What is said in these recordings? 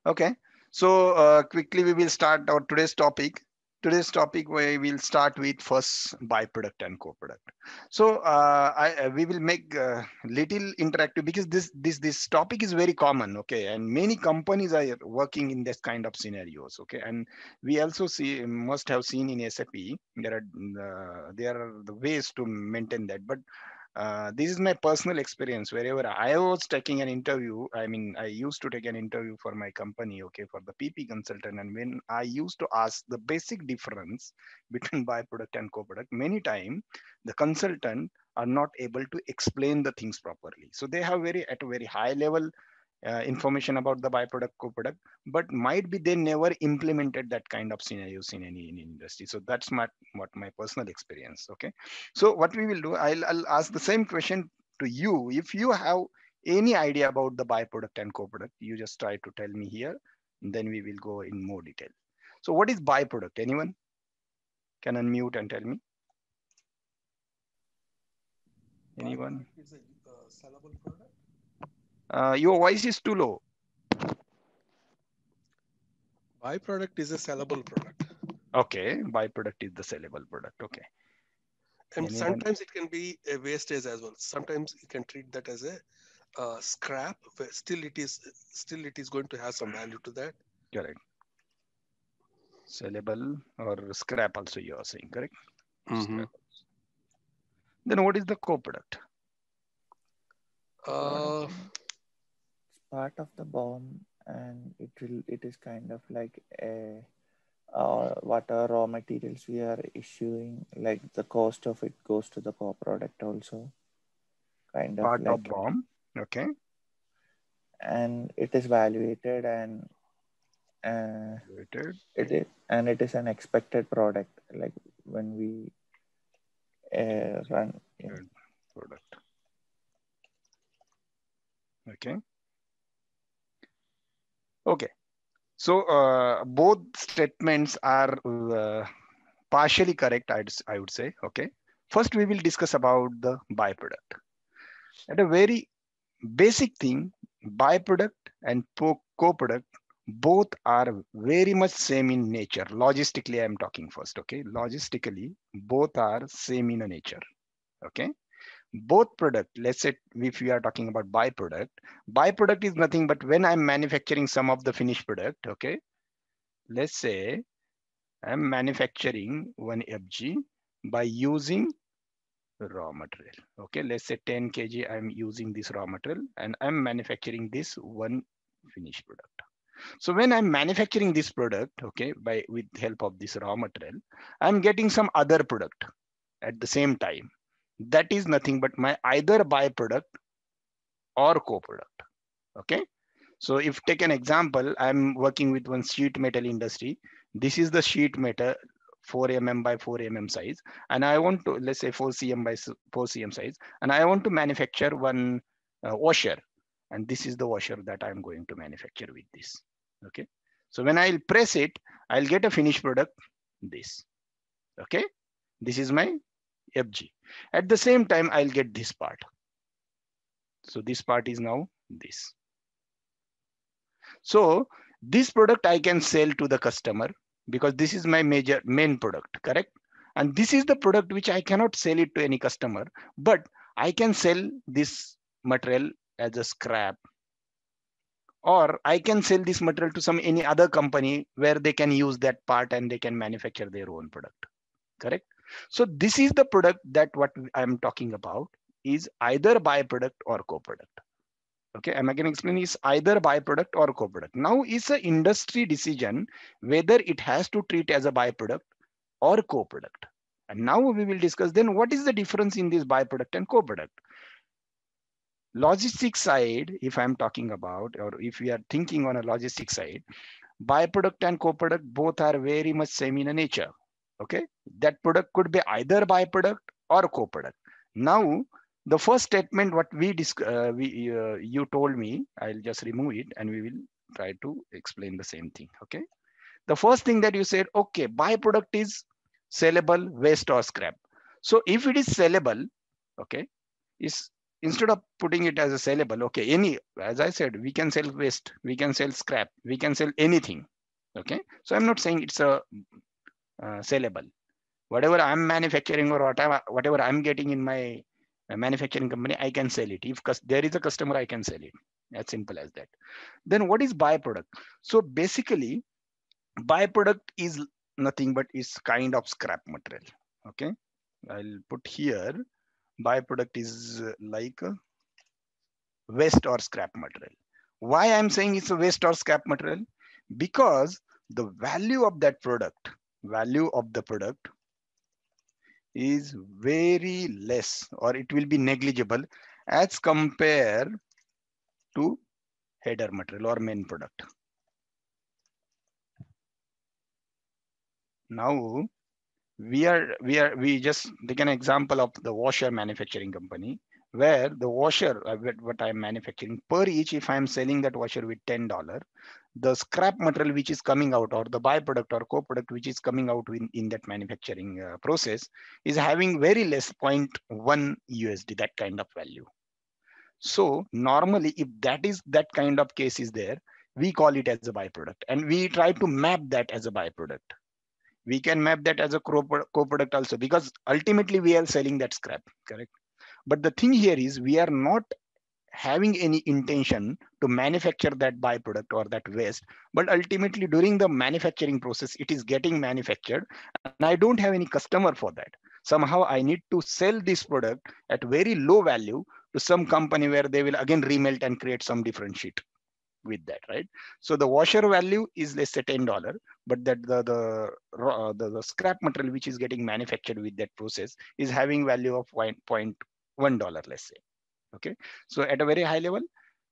Okay, so quickly we will start our today's topic. Today's topic we will start with first byproduct and co-product. So we will make little interactive because this topic is very common. Okay, and many companies are working in this kind of scenarios. Okay, and we also see must have seen in SAP there are the ways to maintain that, but this is my personal experience. Wherever I was taking an interview, I mean, I used to take an interview for my company, okay, for the PP consultant. And when I used to ask the basic difference between byproduct and co-product, many time the consultant are not able to explain the things properly. So they have very at a very high level information about the byproduct co-product, but might be they never implemented that kind of scenarios in industry. So that's what my personal experience. Okay, so what we will do, I'll ask the same question to you. If you have any idea about the byproduct and co-product, you just try to tell me here, and then we will go in more detail. So what is byproduct? Anyone can unmute and tell me? Anyone? Byproduct is a sellable product. Your voice is too low. Byproduct is a sellable product, Okay, byproduct is the sellable product. Okay, and anyone? sometimes it can be a wastage as well. Sometimes you can treat that as a scrap, where still it is going to have some value to that. Correct. Sellable or scrap also you are saying, correct? Hmm. Scrap. Then what is the co-product? Product Uh, is part of the BOM, and it is kind of like a what are raw materials we are issuing, like the cost of it goes to the co-product also, kind of Part of like, bomb. Okay. and it is valuated, and uh, Rated it is an expected product, like when we run. Yeah. product. Okay. Okay. So both statements are partially correct. I would say. Okay. First, we will discuss about the byproduct. At a very basic thing, byproduct and co-product both are very much same in nature. Logistically, I am talking first. Okay. Logistically, both are same in a nature. Okay, both product, let's say if we are talking about byproduct is nothing but when I'm manufacturing some of the finished product. Okay, let's say I'm manufacturing one FG by using raw material. Okay, let's say 10 kg I'm using this raw material and I'm manufacturing this one finished product. So when I'm manufacturing this product, okay, by with help of this raw material, I'm getting some other product at the same time. That is nothing but my either byproduct or co-product. Okay, so if take an example, I'm working with one sheet metal industry. This is the sheet metal 4 mm by 4 mm size, and I want to, let's say 4 cm by 4 cm size, and I want to manufacture one washer, and this is the washer that I'm going to manufacture with this. Okay, so when I'll press it, I'll get a finished product, this. Okay, this is my FG. At the same time, I'll get this part. So this part is now this. So this product I can sell to the customer because this is my main product, correct? And this is the product which I cannot sell it to any customer, but I can sell this material as a scrap, or I can sell this material to some any other company where they can use that part and they can manufacture their own product, correct? So this is the product that what I'm talking about is either byproduct or co-product. Okay, I'm again explaining is either byproduct or co-product. Now it's an industry decision whether it has to treat as a byproduct or co-product. And now we will discuss then what is the difference in this byproduct and co-product. Logistics side, if I'm talking about, or if we are thinking on a logistics side, byproduct and co-product both are very much same in nature. Okay, that product could be either byproduct or co-product. Now the first statement what you told me, I'll just remove it and we will try to explain the same thing. Okay, the first thing that you said, okay, byproduct is sellable waste or scrap. So if it is sellable, okay, is instead of putting it as a sellable, okay, as I said, we can sell waste, we can sell scrap, we can sell anything. Okay, so I'm not saying it's a sellable. Whatever I'm manufacturing or whatever I'm getting in my manufacturing company, I can sell it. If there is a customer, I can sell it. As simple as that. Then what is byproduct? So basically, byproduct is nothing but is kind of scrap material. Okay, I'll put here byproduct is like a waste or scrap material. Why I'm saying it's a waste or scrap material? Because the value of the product is very less, or it will be negligible as compared to header material or main product. Now we just take an example of the washer manufacturing company, where the washer what I'm manufacturing per each, if I'm selling that washer with $10, the scrap material which is coming out, or the byproduct or co-product which is coming out in that manufacturing process, is having very less 0.1 USD, that kind of value. So normally, if that kind of case is there, we call it as a byproduct, and we try to map that as a byproduct. We can map that as a co-product also, because ultimately we are selling that scrap, correct? But the thing here is, we are not having any intention to manufacture that byproduct or that waste, but ultimately during the manufacturing process, it is getting manufactured, and I don't have any customer for that. Somehow I need to sell this product at very low value to some company, where they will again remelt and create some different sheet with that, right? So the washer value is, let's say, $10, but that the scrap material which is getting manufactured with that process is having value of $0.1, let's say. Okay, so at a very high level,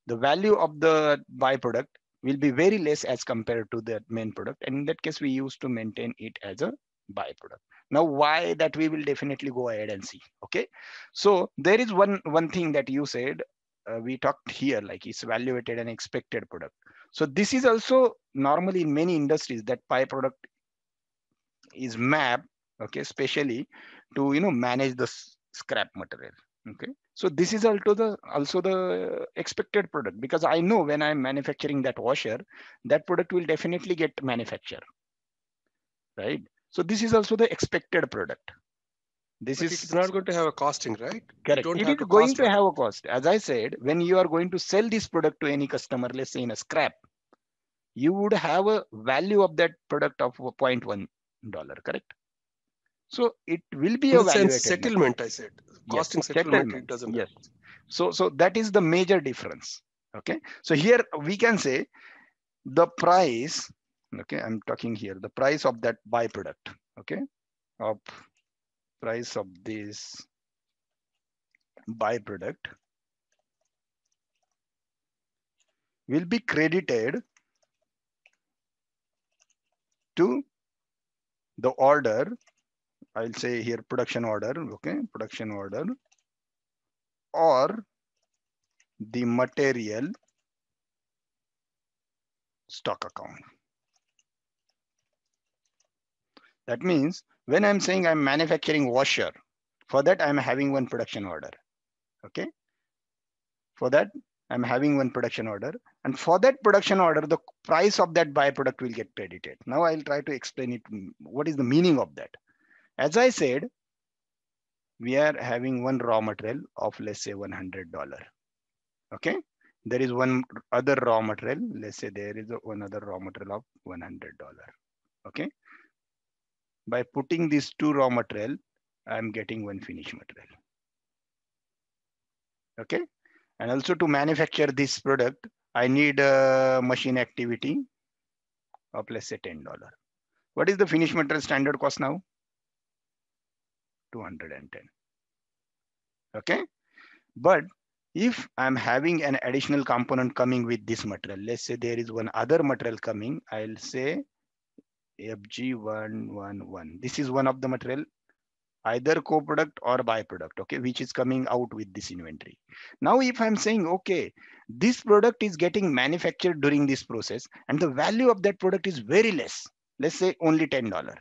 the value of the byproduct will be very less as compared to the main product, and in that case we used to maintain it as a byproduct. Now why that, we will definitely go ahead and see. Okay, so there is one thing that you said, we talked here, like it's evaluated and expected product. So this is also normally in many industries, that byproduct is mapped, okay, especially to manage the scrap material. Okay, so this is also the expected product, because I know when I'm manufacturing that washer, that product will definitely get manufactured, right? So this is also the expected product. This But is it is not going to have a costing, right? correct. You don't It have is to going cost to for have a cost. As I said, when you are going to sell this product to any customer, let's say in a scrap, you would have a value of that product of $0.1, correct? So it will be in the sense evaluated. settlement. I said Yes, costing settlement. It settlement. doesn't Yes. have. So that is the major difference. Okay. So here we can say the price. Okay, I'm talking here the price of that byproduct. Okay, of price of this byproduct will be credited to the order. I'll say here production order. Okay, production order, or the material stock account. That means when I'm saying I'm manufacturing washer, for that I'm having one production order. Okay, for that I'm having one production order, and for that production order, the price of that byproduct will get credited. Now I'll try to explain it. What is the meaning of that? As I said, we are having one raw material of, let's say, $100. Okay, there is one other raw material. Let's say there is one other raw material of $100. Okay, by putting these two raw material, I'm getting one finished material. Okay, and also to manufacture this product, I need a machine activity of, let's say, $10. What is the finished material standard cost now? 210. Okay, but if I'm having an additional component coming with this material, let's say there is one other material coming, I'll say FG111. This is one of the material, either co-product or byproduct, okay, which is coming out with this inventory. Now, if I'm saying, okay, this product is getting manufactured during this process, and the value of that product is very less, let's say only $10.